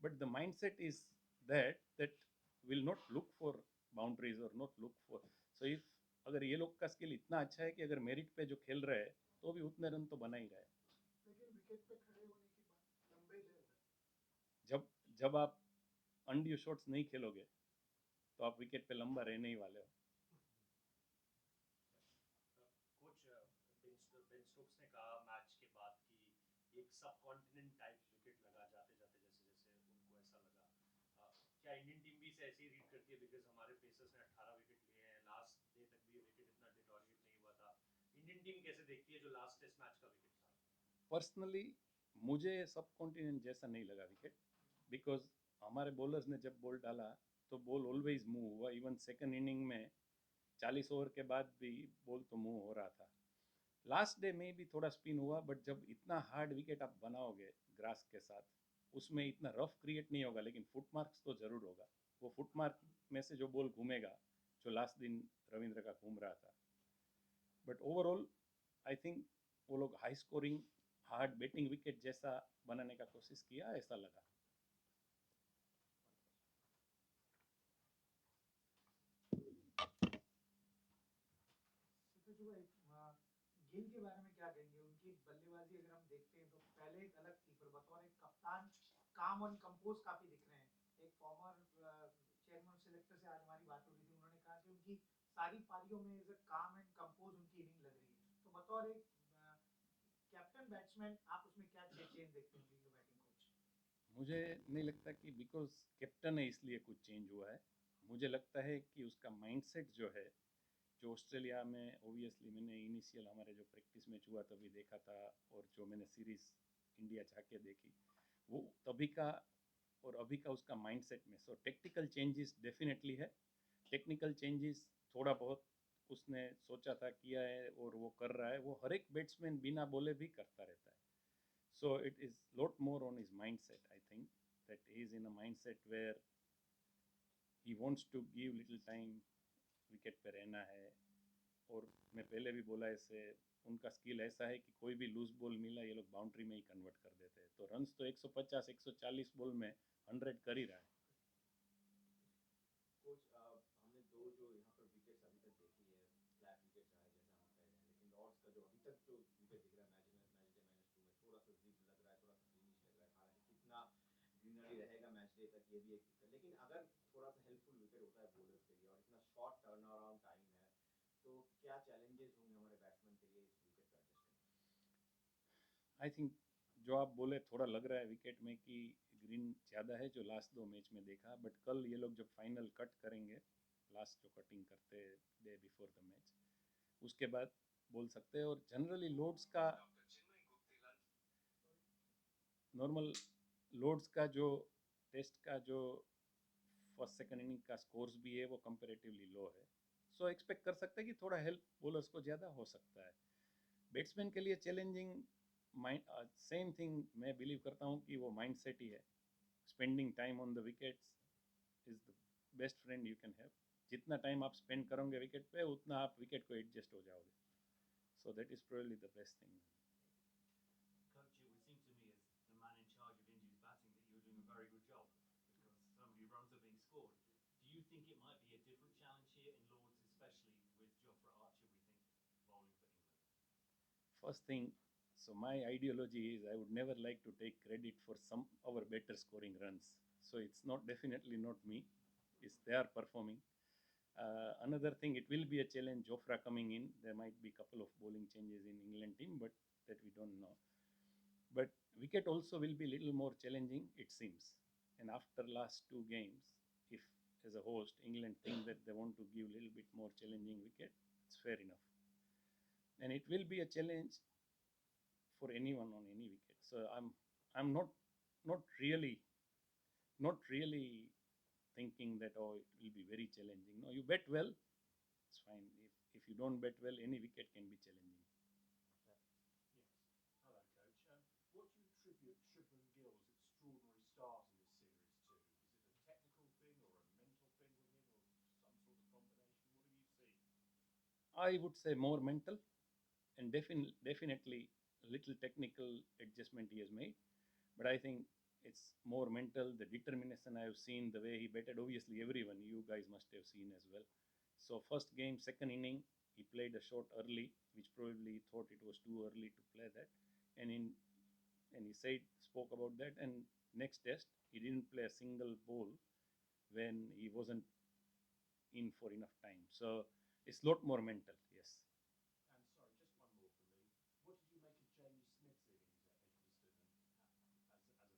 but the mindset is that will not look for boundaries or not look for. So if अगर ये लोग का skill इतना अच्छा है कि अगर मेरिट पे जो खेल रहे हैं तो भी उतने रन तो बना ही रहा है। लेकिन विकेट पे खड़े होने की बात लंबे जब जब आप अनड्यू शॉट्स नहीं खेलोगे तो आप विकेट पे लंबा रहने ही वाले हो। कोच बेन स्टोक्स ने कहा मैच के बाद कि एक सब कॉन्टिनेंट टाइप विकेट लगा जाते जाते जैसे जैसे उनको ऐसा लगा। क्या इंडियन टीम भी इसे ऐसे ही रीड करती है? बिकॉज हमारे पेसर्स ने 18 विकेट लिए हैं, लास्ट डे तक भी विकेट इतना डिटोरिएट नहीं हुआ था। इंडियन टीम कैसे देखती है जो लास्ट टेस्ट मैच का विकेट था? पर्सनली मुझे सब कॉन्टिनेंट जैसा नहीं लगा विकेट, बिकॉज हमारे बॉलर्स ने जब बॉल डाला तो बॉल ऑलवेज मूव हुआ। इवन सेकंड इनिंग में 40 ओवर के बाद भी बॉल तो मूव हो रहा था। लास्ट डे में भी थोड़ा स्पिन हुआ, बट जब इतना हार्ड विकेट आप बनाओगे ग्रास के साथ उसमें इतना रफ क्रिएट नहीं होगा, लेकिन फुट मार्क्स तो ज़रूर होगा। वो फुट मार्क में से जो बॉल घूमेगा, जो लास्ट दिन रविंद्र का घूम रहा था। बट ओवरऑल आई थिंक वो लोग high scoring hard batting wicket जैसा बनाने का कोशिश किया, ऐसा लगा। सिद्धू भाई, गिल के बारे में क्या कहेंगे? उनकी बल्लेबाजी अगर हम देखते हैं तो पहले एक अलग थी, पर बतौर एक कप्तान काम और कंपोज काफी दिख रहे हैं। एक फॉर्मर चेयरमैन सिलेक्टर से आज हमारी बात हो रही थी, उन्होंने कहा कि उनकी सारी पारियों में इज अ काम एंड कंपोज उनकी इनिंग लग रही है। तो बतौर एक कैप्टन बैट्समैन आप उसमें क्या चेंज देखते हैं बीइंग अ बैटिंग कोच? मुझे नहीं लगता कि बिकॉज कैप्टन है इसलिए कुछ चेंज हुआ है। मुझे लगता है कि उसका माइंडसेट जो है, जो ऑस्ट्रेलिया में ओबियसली मैंने इनिशियल हमारे जो प्रैक्टिस मैच हुआ तभी देखा था, और जो मैंने सीरीज़ इंडिया जाके देखी, वो तभी का और अभी का उसका माइंडसेट में। सो टेक्निकल चेंजेस डेफिनेटली है। टेक्निकल चेंजेस थोड़ा बहुत उसने सोचा था, किया है और वो कर रहा है। वो हर एक बैट्समैन बिना बोले भी करता रहता है। So it is lot more on his mindset. I think that he is in a mindset where he wants to give little time, wicket पे रहना है। और मैं पहले भी बोला ऐसे, उनका स्किल ऐसा है कि कोई भी लूज बॉल मिला ये लोग बाउंड्री में ही कन्वर्ट कर देते हैं। तो रन्स तो 150 140 बॉल में 100 कर ही रहा है। कोच हमने दो जो यहाँ पर विकेट्स अभी तक देखी है, फ्लैट विकेट चाहे जैसा हम कह रहे हैं, लेकिन लॉर्ड्स का जो अभी तक जो विकेट दिख रहा है मैच डे -2 में थोड़ा सा जिप लग रहा है, थोड़ा सा ग्रीनिश लग रहा है। हालांकि कितना ग्रीनरी रहेगा मैच डे तक ये भी एक दिक्कत, लेकिन अगर थोड़ा सा हेल्पफुल विकेट होता है बॉलर्स के लिए और इतना शॉर्ट टर्न अराउंड टाइम है, तो क्या चैलेंजेस होंगे हमारे बैट्समैन के लिए इस विकेट को एडजस्ट करने में? आई थिंक जो आप बोले थोड़ा लग रहा है विकेट में कि ग्रीन ज़्यादा है जो लास्ट दो मैच में देखा, बट कल ये लोग जब फाइनल कट करेंगे, लास्ट जो कटिंग करते डे बिफोर द मैच, उसके बाद बोल सकते हैं। और जनरली लोड्स का नॉर्मल लोड्स का जो टेस्ट का जो फर्स्ट सेकंड इनिंग का स्कोर्स भी है वो कंपेरेटिवली लो है। सो एक्सपेक्ट कर सकते हैं कि थोड़ा हेल्प बॉलर्स को ज़्यादा हो सकता है। बैट्समैन के लिए चैलेंजिंग माइंड सेम थिंग मैं बिलीव करता हूँ कि वो माइंड सेट ही है। Spending time on the wickets is the best friend you can have. जितना टाइम आप स्पेंड करोगे विकेट पे उतना आप विकेट को एडजस्ट हो जाओगे। So that is probably the best thing. Coach, it would seem to me, as the man in charge of India's batting, that you're doing a very good job because so many runs are being scored. Do you think it might be a different challenge here in Lords, especially with Jofra Archer, we think, bowling for England? First thing, so my ideology is I would never like to take credit for some our better scoring runs. So it's not definitely not me. It's they are performing. Another thing, it will be a challenge. Jofra coming in, there might be a couple of bowling changes in England team, but that we don't know. But wicket also will be little more challenging, it seems. And after last two games, if as a host England think that they want to give a little bit more challenging wicket, it's fair enough. And it will be a challenge for anyone on any wicket. So I'm not really not really thinking that oh it will be very challenging. No, you bet well, it's fine. If you don't bet well, any wicket can be challenging. Yes. Hello, coach. What do you attribute Shubman Gill's extraordinary start in this series to? Is it a technical thing or a mental thing with him or some sort of combination? What have you seen? I would say more mental and definitely a little technical adjustment he has made. But I think it's more mental. The determination I have seen, the way he batted, obviously everyone, you guys must have seen as well. So first game, second inning, he played a shot early, which probably he thought it was too early to play that, and he said, spoke about that. And next test, he didn't play a single ball when he wasn't in for enough time. So it's a lot more mental. Yes. And sorry, just one more from me. What did you make of Jamie Smith's innings at Edgbaston as a batsman coach?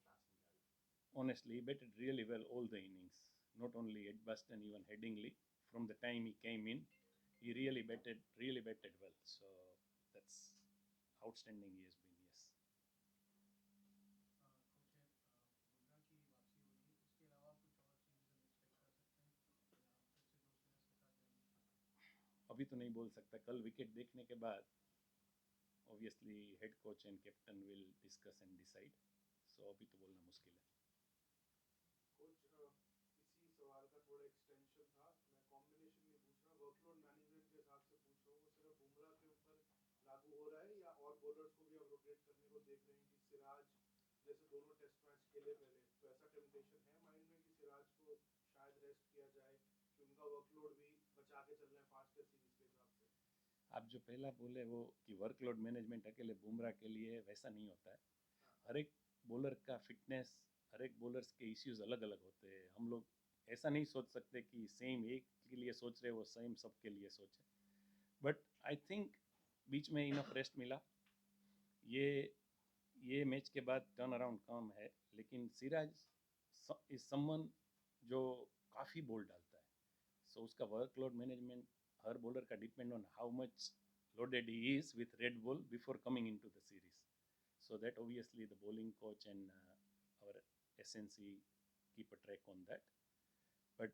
Honestly, he batted really well all the innings, not only at Boston, even Headingley. From the time he came in, he really batted well. So that's outstanding he has been. Yes. Coach है बुमराह की वापसी हो रही है, उसके अलावा कुछ और चेंजेस हम एक्सपेक्ट कर सकते हैं या फिर से जो स्पिनर्स के साथ जाएंगे? अभी तो नहीं बोल सकता, कल विकेट देखने के बाद obviously head coach and captain will discuss and decide. So अभी तो बोलना मुश्किल है. कोच इसी सवाल का थोड़ा एक्सटेंशन था, मैं कॉम्बिनेशन नहीं पूछ रहा, वर्कलोड मैनेजमेंट के हिसाब से पूछ रहा हूँ. वो सिर्फ बुमराह के ऊपर लागू हो रहा है या और बॉलर्स को भी आप रोटेट करने को देख रहे हैं कि सिराज जैसे दोनों टेस्ट मैच खेले पहले, तो ऐसा टेम्पटेशन है माइंड में कि सिराज को शायद रेस्ट किया जाए कि उनका वर्कलोड भी बचा के चलना है 5 टेस्ट सीरीज के हिसाब से? आप जो पहला बोले वो कि वर्कलोड मैनेजमेंट अकेले बुमराह के लिए, वैसा नहीं होता है. हर एक बॉलर का फिटनेस, हर एक बॉलर्स के इश्यूज अलग अलग होते हैं. हम लोग ऐसा नहीं सोच सकते कि सेम एक के लिए सोच रहे वो सेम सबके लिए सोचे. बट आई थिंक बीच में इनफ रेस्ट मिला. ये मैच के बाद टर्न अराउंड कम है, लेकिन सिराज इज समवन जो काफ़ी बॉल डालता है. सो उसका वर्कलोड मैनेजमेंट हर बॉलर का depend on how much loaded he is with red ball before coming into the series. So that obviously the bowling coach and our SNC keep a track on that. But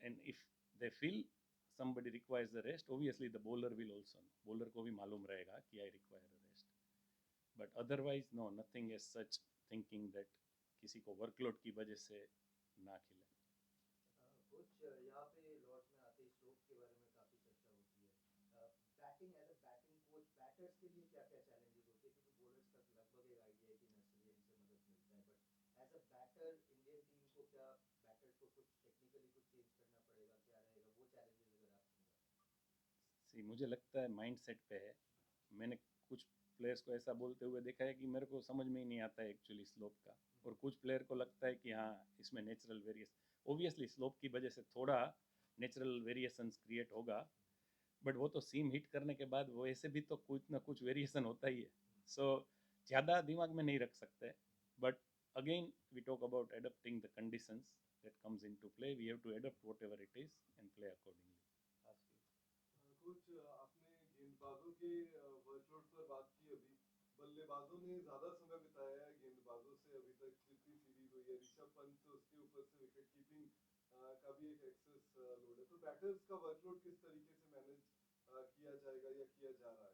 and if they feel somebody requires the rest, obviously the bowler will also know. Bowler को भी मालूम रहेगा कि I require a rest. But otherwise no, nothing as such thinking that किसी को workload की वजह से ना खेले. कुछ यहाँ पे लॉर्ड्स में आते ही स्ट्रोक के बारे में काफ़ी चर्चा होती है. Batting as a batting coach, batters के लिए क्या क्या चैलेंजेस होते हैं, क्योंकि बॉलर्स का लगभग एक आइडिया है कि नर्सरी से मदद मिलता है, but as a batter Indian team को क्या बैटर्स को कुछ टेक्निकली कुछ चेंज करना पड़ेगा, क्या रहेगा वो चैलेंजेस अगर आप समझा? सी मुझे लगता है माइंड सेट पे है. मैंने कुछ प्लेयर्स को ऐसा बोलते हुए देखा है कि मेरे को समझ में ही नहीं आता है एक्चुअली स्लोप का, और कुछ प्लेयर को लगता है कि हाँ इसमें नेचुरल वेरिएशन. ओबियसली स्लोप की वजह से थोड़ा नेचुरल वेरिएशंस क्रिएट होगा, बट वो तो सीम हिट करने के बाद वो ऐसे भी तो कुछ ना कुछ वेरिएशन होता ही है. सो ज़्यादा दिमाग में नहीं रख सकते. But again we talk about adapting the conditions that comes into play. We have to adapt whatever it is and play accordingly. Coach आपने गेंदबाजों के वर्कलोड पर बात की. अभी बल्लेबाजों ने ज्यादा समय बिताया है गेंदबाजों से अभी तक जितनी सीरीज हुई है. ऋषभ पंत, उसके ऊपर से विकेट कीपिंग का भी एक एक्सेस लोड है, तो बैटर्स का वर्कलोड किस तरीके से मैनेज किया जाएगा या किया जा रहा है?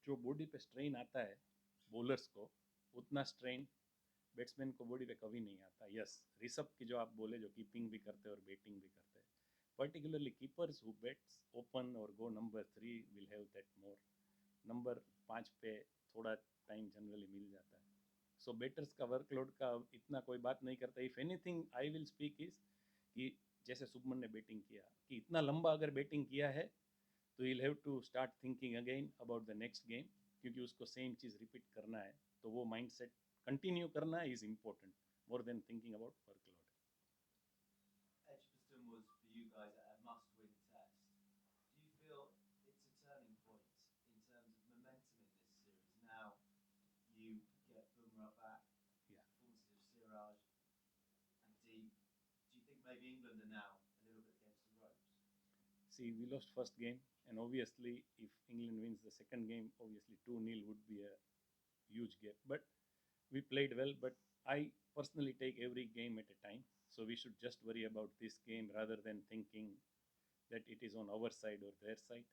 जो बॉडी पे स्ट्रेन आता है बॉलर्स को, उतना स्ट्रेन बैट्समैन को बॉडी पे कभी नहीं आता. यस, ऋषभ की जो आप बोले, जो कीपिंग भी करते हैं और बैटिंग भी करते हैं, particularly keepers who bats open और go number 3 will have that more. Number 5 पे थोड़ा टाइम जनरली मिल जाता है. सो बैटर्स का वर्कलोड का इतना कोई बात नहीं करता. If anything I will speak is कि जैसे शुभमन ने बैटिंग किया, कि इतना लंबा अगर बैटिंग किया है तो he'll have to start thinking again about the next game, क्योंकि उसको सेम चीज़ रिपीट करना है. तो वो माइंड सेट कंटिन्यू करना is important more than thinking about workload. Edgbaston was for you guys a must-win test. Do you feel it's a turning point in terms of momentum in this series? Now you get Bumrah back, Yeah. performances of Siraj and Deep. Do you think maybe England are now a little bit against the ropes? See, we lost first game, and obviously if England wins the second game, obviously 2-0 would be a huge gap. But we played well, but I personally take every game at a time. So we should just worry about this game rather than thinking that it is on our side or their side,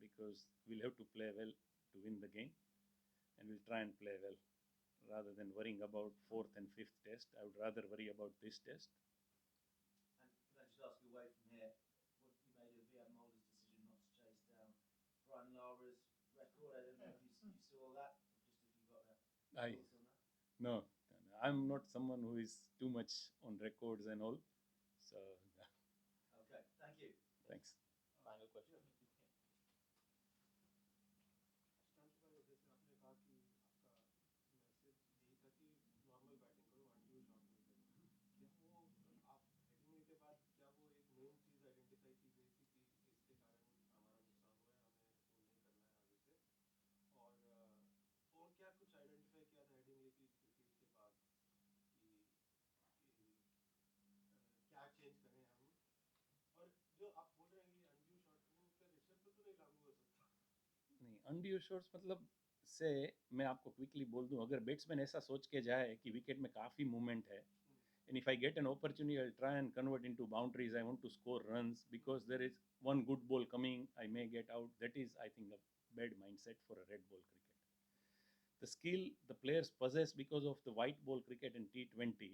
because we'll have to play well to win the game, and we'll try and play well rather than worrying about fourth and fifth test. I would rather worry about this test. And can I just ask you away from here, what you made of Ian Mulder's decision not to chase down Brian Lara's record? I don't know if you saw that, or just if you got I thoughts on that. No, I'm not someone who is too much on records and all. So Okay, thank you. thanks. Final question. Stunt भाई जैसे आपने कहा कि आपका message यही था कि normal batting करो अनड्यू शॉट नहीं करो, क्या वो आप हेडिंग के बाद क्या वो एक मेन चीज़ आइडेंटिफाई की गई थी कि इसके कारण हमारा नुकसान हुआ है, हमें वो नहीं करना है आगे से? और क्या कुछ आइडेंटिफाई किया था हेडिंग की डिफीट के बाद कि क्या चेंज करें हम? और जो आप बोल रहे हैं कि अनड्यू शॉट वो क्या ऋषभ पे तो नहीं लागू हो सकता? नहीं, अनड्यू शॉट्स मतलब से मैं आपको क्विकली बोल दूं, अगर बैट्समैन ऐसा सोच के जाए कि विकेट में काफ़ी मूवमेंट है, and if I get an opportunity, I'll try and convert into boundaries. I want to score runs because there is one good ball coming, I may get out. That is, I think, a bad mindset for a red ball cricket. The skill the players possess because of the white ball cricket and T20,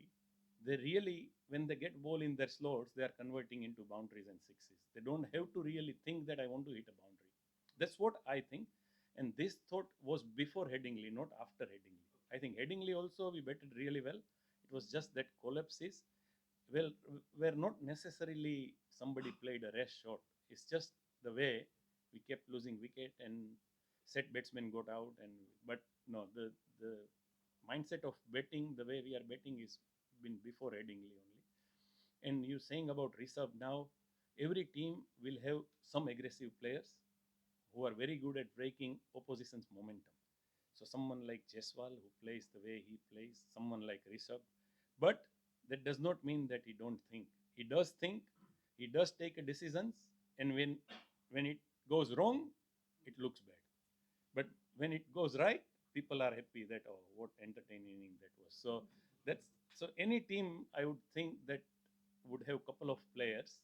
they really, when they get ball in their slots, they are converting into boundaries and sixes. They don't have to really think that I want to hit a boundary. That's what I think. And this thought was before Headingley, not after Headingley. I think Headingley also we batted really well. It was just that collapses, well, were not necessarily somebody played a rash shot. It's just the way we kept losing wicket and set batsmen got out. And but no, the mindset of betting, the way we are betting, is been before Headingley only. And you saying about Rishabh now, every team will have some aggressive players who are very good at breaking opposition's momentum. So someone like Jaiswal who plays the way he plays, someone like Rishabh, but that does not mean that he don't think. He does think, he does take a decisions, and when it goes wrong, it looks bad. But when it goes right, people are happy that oh, what entertaining inning that was. So that's so any team I would think that would have couple of players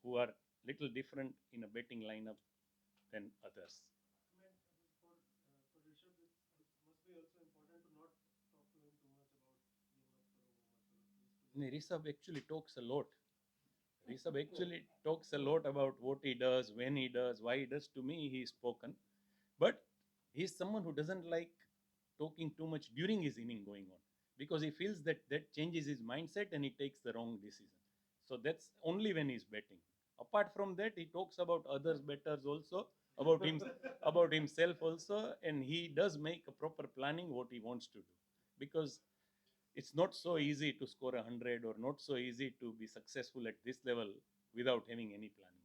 who are little different in a betting lineup than others. I mean, for Rishabh, it must be also important to not talk to him too much about ये मत करो वो मत करो, just to Rishabh actually talks a lot. Rishabh actually talks a lot about what he does, when he does, why he does. To me, he's spoken. But he's someone who doesn't like talking too much during his inning going on because he feels that that changes his mindset and he takes the wrong decision. So that's only when he's betting. Apart from that, he talks about others betters also, about him, about himself also, and he does make a proper planning what he wants to do because it's not so easy to score 100 or not so easy to be successful at this level without having any planning.